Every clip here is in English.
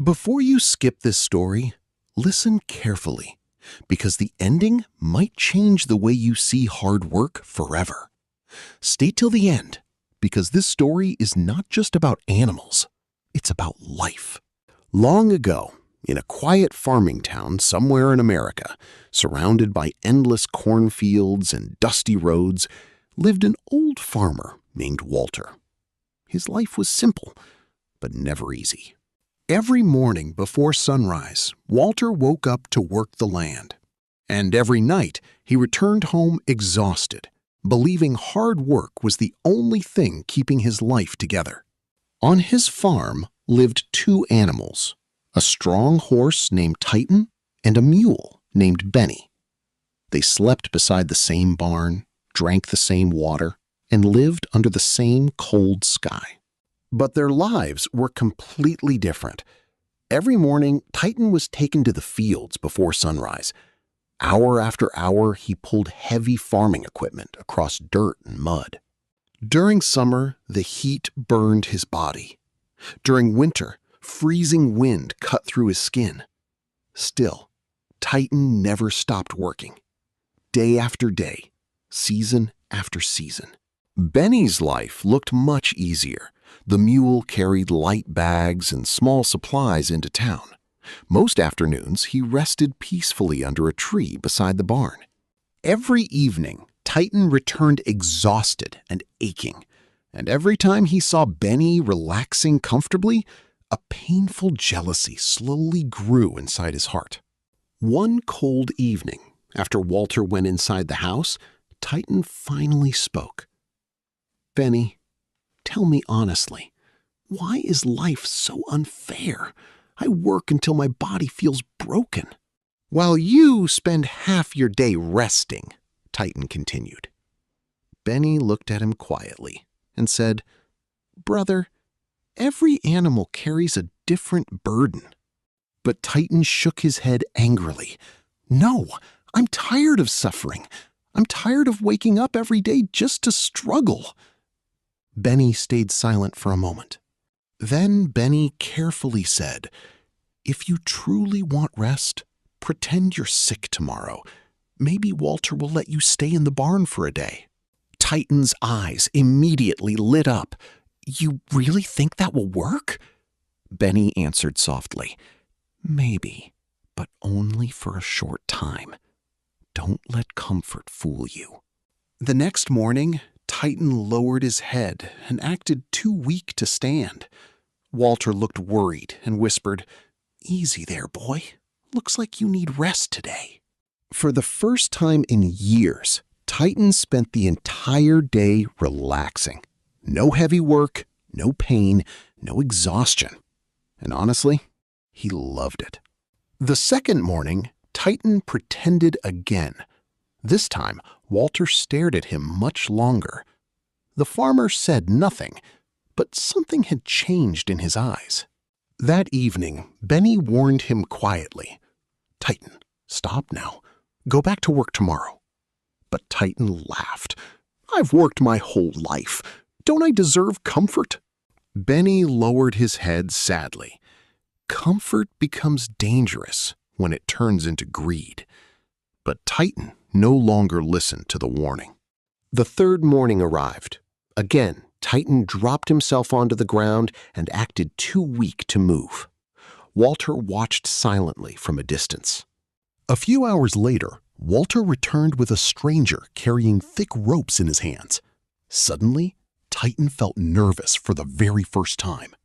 Before you skip this story, listen carefully, because the ending might change the way you see hard work forever. Stay till the end, because this story is not just about animals, it's about life. Long ago, in a quiet farming town somewhere in America, surrounded by endless cornfields and dusty roads, lived an old farmer named Walter. His life was simple, but never easy. Every morning before sunrise, Walter woke up to work the land. And every night, he returned home exhausted, believing hard work was the only thing keeping his life together. On his farm lived two animals, a strong horse named Titan and a mule named Benny. They slept beside the same barn, drank the same water, and lived under the same cold sky. But their lives were completely different. Every morning, Titan was taken to the fields before sunrise. Hour after hour, he pulled heavy farming equipment across dirt and mud. During summer, the heat burned his body. During winter, freezing wind cut through his skin. Still, Titan never stopped working. Day after day, season after season. Benny's life looked much easier. The mule carried light bags and small supplies into town. Most afternoons, he rested peacefully under a tree beside the barn. Every evening, Titan returned exhausted and aching, and every time he saw Benny relaxing comfortably, a painful jealousy slowly grew inside his heart. One cold evening, after Walter went inside the house, Titan finally spoke. "Benny, tell me honestly, why is life so unfair? I work until my body feels broken." "While you spend half your day resting," Titan continued. Benny looked at him quietly and said, "Brother, every animal carries a different burden." But Titan shook his head angrily. "No, I'm tired of suffering. I'm tired of waking up every day just to struggle." Benny stayed silent for a moment. Then Benny carefully said, "If you truly want rest, pretend you're sick tomorrow. Maybe Walter will let you stay in the barn for a day." Titan's eyes immediately lit up. "You really think that will work?" Benny answered softly, "Maybe, but only for a short time. Don't let comfort fool you." The next morning, Titan lowered his head and acted too weak to stand. Walter looked worried and whispered, "Easy there, boy. Looks like you need rest today." For the first time in years, Titan spent the entire day relaxing. No heavy work, no pain, no exhaustion. And honestly, he loved it. The second morning, Titan pretended again. This time, Walter stared at him much longer. The farmer said nothing, but something had changed in his eyes. That evening, Benny warned him quietly, "Titan, stop now. Go back to work tomorrow." But Titan laughed. "I've worked my whole life. Don't I deserve comfort?" Benny lowered his head sadly. Comfort becomes dangerous when it turns into greed. But Titan no longer listened to the warning. The third morning arrived. Again, Titan dropped himself onto the ground and acted too weak to move. Walter watched silently from a distance. A few hours later, Walter returned with a stranger carrying thick ropes in his hands. Suddenly, Titan felt nervous for the very first time.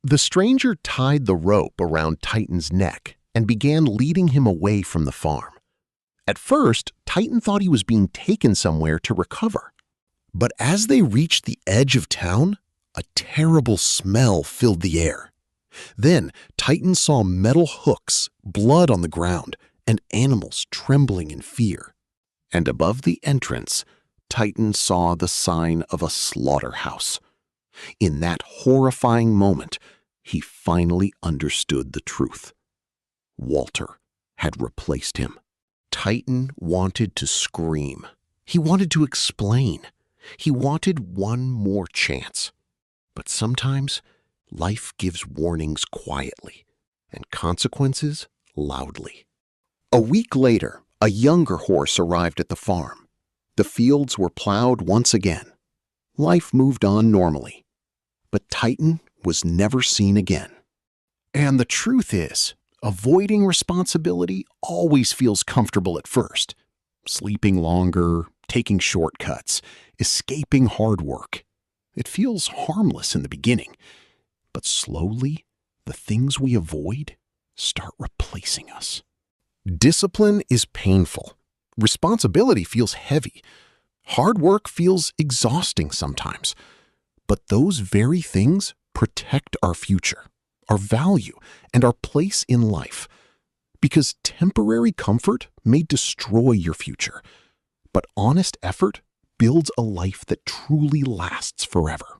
The stranger tied the rope around Titan's neck and began leading him away from the farm. At first, Titan thought he was being taken somewhere to recover. But as they reached the edge of town, a terrible smell filled the air. Then Titan saw metal hooks, blood on the ground, and animals trembling in fear. And above the entrance, Titan saw the sign of a slaughterhouse. In that horrifying moment, he finally understood the truth. Walter had replaced him. Titan wanted to scream. He wanted to explain. He wanted one more chance. But sometimes life gives warnings quietly. and consequences loudly. A week later, a younger horse arrived at the farm. The fields were plowed once again. Life moved on normally. But Titan was never seen again. And the truth is, avoiding responsibility always feels comfortable at first. Sleeping longer, taking shortcuts, escaping hard work. It feels harmless in the beginning. But slowly, the things we avoid start replacing us. Discipline is painful. Responsibility feels heavy. Hard work feels exhausting sometimes. But those very things protect our future, our value, and our place in life. Because temporary comfort may destroy your future, but honest effort builds a life that truly lasts forever.